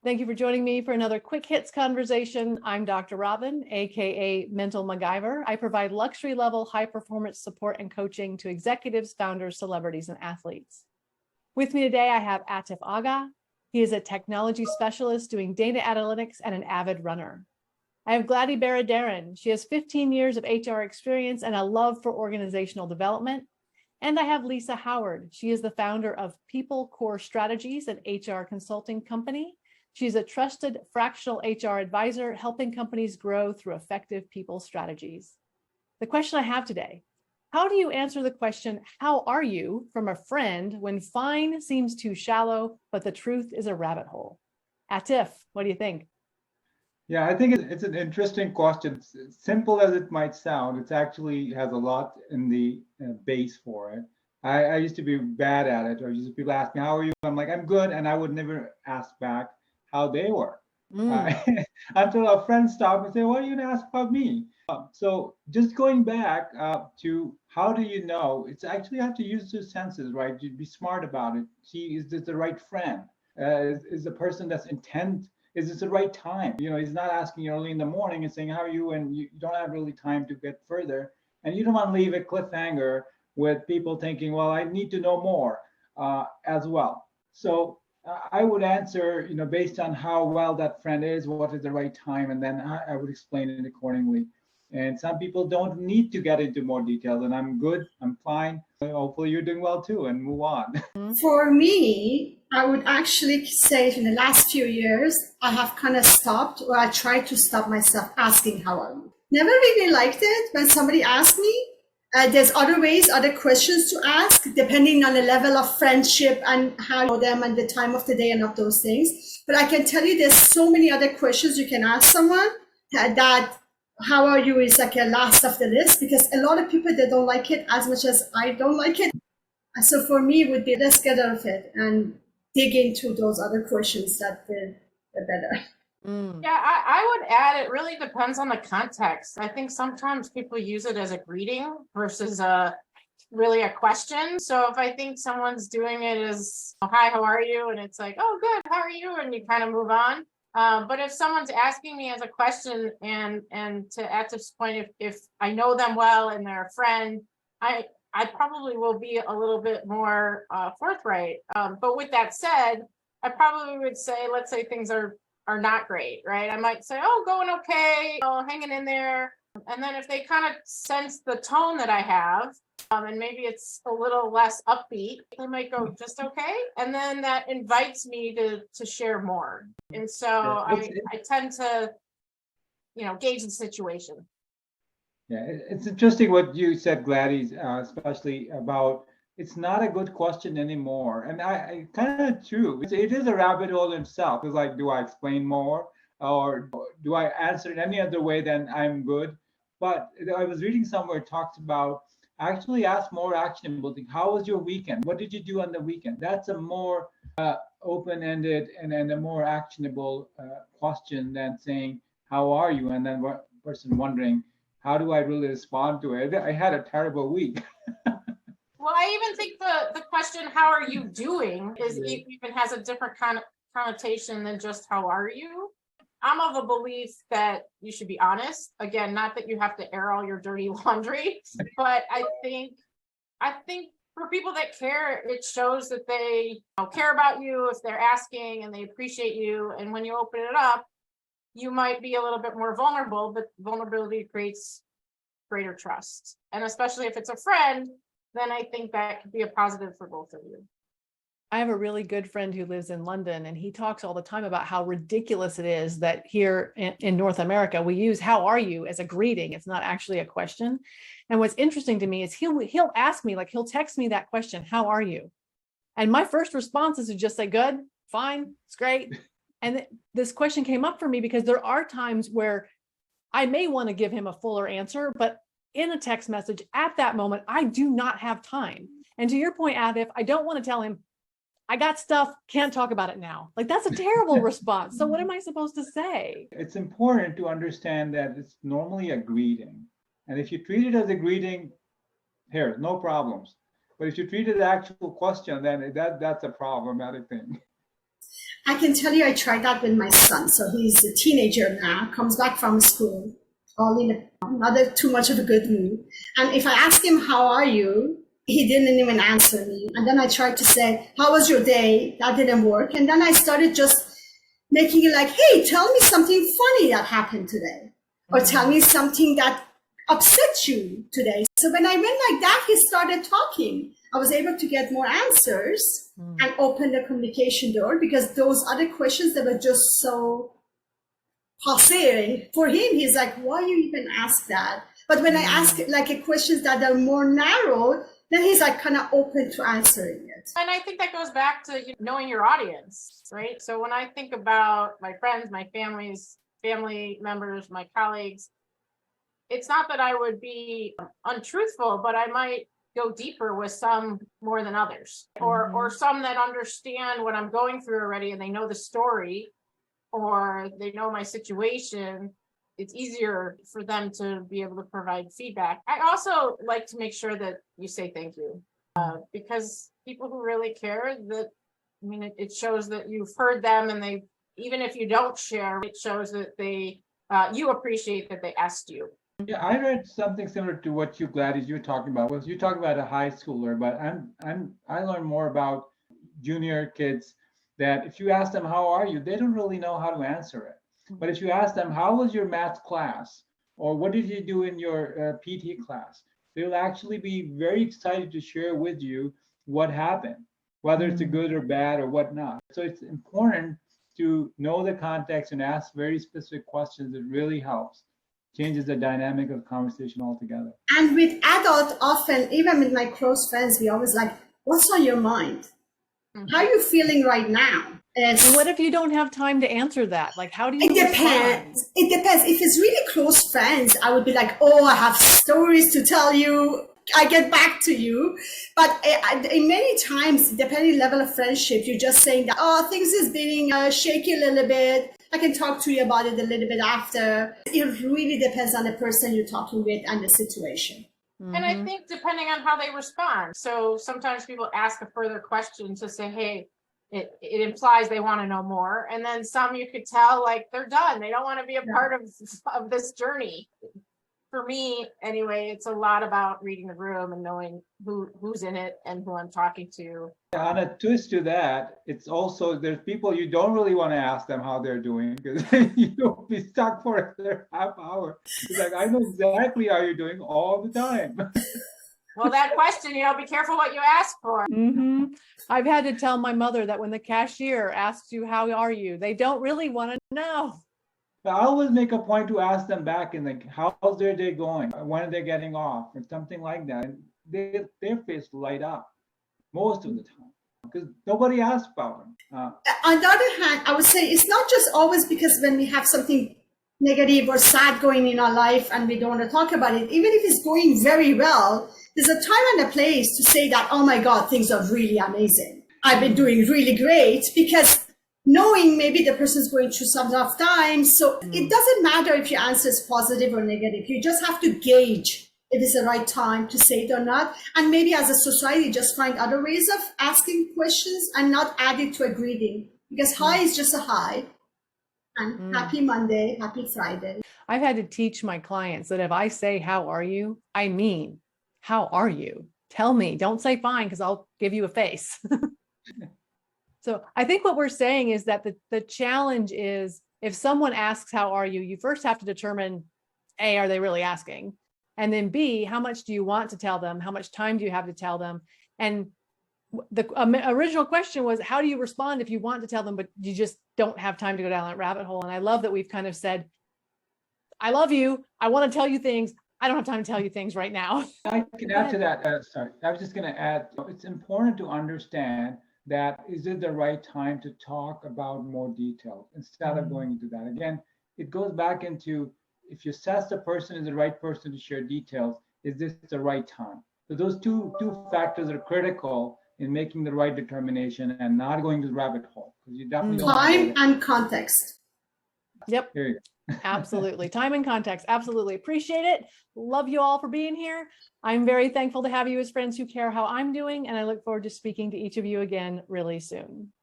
Thank you for joining me for another quick hits conversation. I'm Dr. Robyn, aka Mental MacGyver. I provide luxury level high performance support and coaching to executives, founders, celebrities, and athletes. With me today, I have Atif Agha. He is a technology specialist doing data analytics and an avid runner. I have Glady Baradaran. She has 15 years of HR experience and a love for organizational development. And I have Lisa Howard. She is the founder of People Core Strategies, an HR consulting company. She's a trusted fractional HR advisor, helping companies grow through effective people strategies. The question I have today, how do you answer the question, how are you, from a friend when fine seems too shallow, but the truth is a rabbit hole? Atif, what do you think? Yeah, I think it's an interesting question. Simple as it might sound, it actually has a lot in the base for it. I used to be bad at it, or people ask me, how are you? I'm like, I'm good. And I would never ask back how they were. Until a friend stopped and said, why do you ask about me? So just going back to how do you know, it's actually have to use the senses, right? You be smart about it. See, is this the right friend? Is the person that's intent? Is this the right time? You know, he's not asking you early in the morning and saying, how are you? And you don't have really time to get further. And you don't want to leave a cliffhanger with people thinking, well, I need to know more as well. So I would answer, based on how well that friend is, what is the right time, and then I would explain it accordingly. And some people don't need to get into more details, and I'm good, I'm fine. Hopefully you're doing well too, and move on. For me, I would actually say in the last few years, I have kind of stopped, or I tried to stop myself asking how are you. Never really liked it when somebody asked me. There's other ways, other questions to ask, depending on the level of friendship and how you know them and the time of the day and of those things. But I can tell you there's so many other questions you can ask someone that how are you is like a last of the list, because a lot of people, they don't like it as much as I don't like it. So for me, it would be let's get out of it and dig into those other questions that the better. Yeah, I would add, it really depends on the context. I think sometimes people use it as a greeting versus really a question. So if I think someone's doing it as, hi, how are you? And it's like, oh, good, how are you? And you kind of move on. But if someone's asking me as a question, and to Atif's point, if I know them well and they're a friend, I probably will be a little bit more forthright. But with that said, I probably would say, let's say things are not great, right? I might say, oh, going okay, hanging in there. And then if they kind of sense the tone that I have, and maybe it's a little less upbeat, they might go, just okay. And then that invites me to share more. And so I tend to, gauge the situation. Yeah, it's interesting what you said, Gladys, especially about it's not a good question anymore. And I kind of true. It is a rabbit hole in itself. It's like, do I explain more, or do I answer it any other way than I'm good? But I was reading somewhere it talks about actually ask more actionable things. How was your weekend? What did you do on the weekend? That's a more open-ended and a more actionable question than saying, how are you? And then what person wondering, how do I really respond to it? I had a terrible week. Well, I even think the question, how are you doing, is even has a different kind of connotation than just how are you. I'm of a belief that you should be honest. Again, not that you have to air all your dirty laundry, but I think for people that care, it shows that they care about you if they're asking and they appreciate you. And when you open it up, you might be a little bit more vulnerable, but vulnerability creates greater trust. And especially if it's a friend, then I think that could be a positive for both of you. I have a really good friend who lives in London, and he talks all the time about how ridiculous it is that here in North America, we use how are you as a greeting. It's not actually a question. And what's interesting to me is he'll ask me, like he'll text me that question, how are you? And my first response is to just say, good, fine, it's great. And this question came up for me because there are times where I may want to give him a fuller answer, but in a text message at that moment, I do not have time. And to your point, Atif, I don't want to tell him, I got stuff, can't talk about it now. Like that's a terrible response. So what am I supposed to say? It's important to understand that it's normally a greeting. And if you treat it as a greeting, here, no problems. But if you treat it as an actual question, then that's a problematic thing. I can tell you I tried that with my son. So he's a teenager now, comes back from school, all in another too much of a good mood. And if I ask him, how are you? He didn't even answer me. And then I tried to say, how was your day? That didn't work. And then I started just making it like, hey, tell me something funny that happened today. Or tell me something that upset you today. So when I went like that, he started talking. I was able to get more answers and open the communication door, because those other questions that were just so passé for him, he's like, why you even ask that? But when I ask like a questions that are more narrow, then he's like kind of open to answering it. And I think that goes back to knowing your audience, right? So when I think about my friends, my family members, my colleagues, it's not that I would be untruthful, but I might go deeper with some more than others, or some that understand what I'm going through already and they know the story, or they know my situation. It's easier for them to be able to provide feedback. I also like to make sure that you say thank you, because people who really care, that, I mean, it shows that you've heard them, and they, even if you don't share, it shows that they, you appreciate that they asked you. Yeah, I read something similar to what you, Gladys, you're talking about. Was you talking about a high schooler, but I learned more about junior kids, that if you ask them how are you, they don't really know how to answer it. But if you ask them, how was your math class, or what did you do in your PT class, they'll actually be very excited to share with you what happened, whether it's a good or bad or whatnot. So it's important to know the context and ask very specific questions. It really helps, changes the dynamic of the conversation altogether. And with adults, often, even with my close friends, we always like, what's on your mind? How are you feeling right now? And what if you don't have time to answer that? Like, how do you? It depends. It depends. If it's really close friends, I would be like, oh, I have stories to tell you. I get back to you. But many times, depending level of friendship, you're just saying that, oh, things is being shaky a little bit. I can talk to you about it a little bit after. It really depends on the person you're talking with and the situation. And I think depending on how they respond. So sometimes people ask a further question to say, hey, it implies they want to know more. And then some you could tell like they're done. They don't want to be a part of this journey. For me, anyway, it's a lot about reading the room and knowing who's in it and who I'm talking to. On a twist to that, it's also, there's people you don't really want to ask them how they're doing, because you'll be stuck for another half hour. It's like, I know exactly how you're doing all the time. Well, that question, be careful what you ask for. I've had to tell my mother that when the cashier asks you, how are you? They don't really want to know. But I always make a point to ask them back and like, how's their day going? When are they getting off? Or something like that. And their face light up most of the time, because nobody asks about them. On the other hand, I would say it's not just always because when we have something negative or sad going in our life and we don't want to talk about it, even if it's going very well, there's a time and a place to say that, oh my God, things are really amazing. I've been doing really great, because knowing maybe the person's going through some rough times. So it doesn't matter if your answer is positive or negative. You just have to gauge if it's the right time to say it or not. And maybe as a society, just find other ways of asking questions and not add it to a greeting, because hi is just a hi. And happy Monday, happy Friday. I've had to teach my clients that if I say, how are you? I mean, how are you? Tell me, don't say fine, because I'll give you a face. So I think what we're saying is that the challenge is, if someone asks, how are you? You first have to determine, A, are they really asking? And then B, how much do you want to tell them? How much time do you have to tell them? And the original question was, how do you respond if you want to tell them, but you just don't have time to go down that rabbit hole? And I love that we've kind of said, I love you. I want to tell you things. I don't have time to tell you things right now. I can add to that. Sorry, I was just going to add, it's important to understand that is it the right time to talk about more details instead of going into that. Again, it goes back into, if you assess the person is the right person to share details, is this the right time? So those two factors are critical in making the right determination and not going to the rabbit hole, because you definitely don't time and context. Yep. There you go. Absolutely. Time and context. Absolutely. Appreciate it. Love you all for being here. I'm very thankful to have you as friends who care how I'm doing, and I look forward to speaking to each of you again really soon.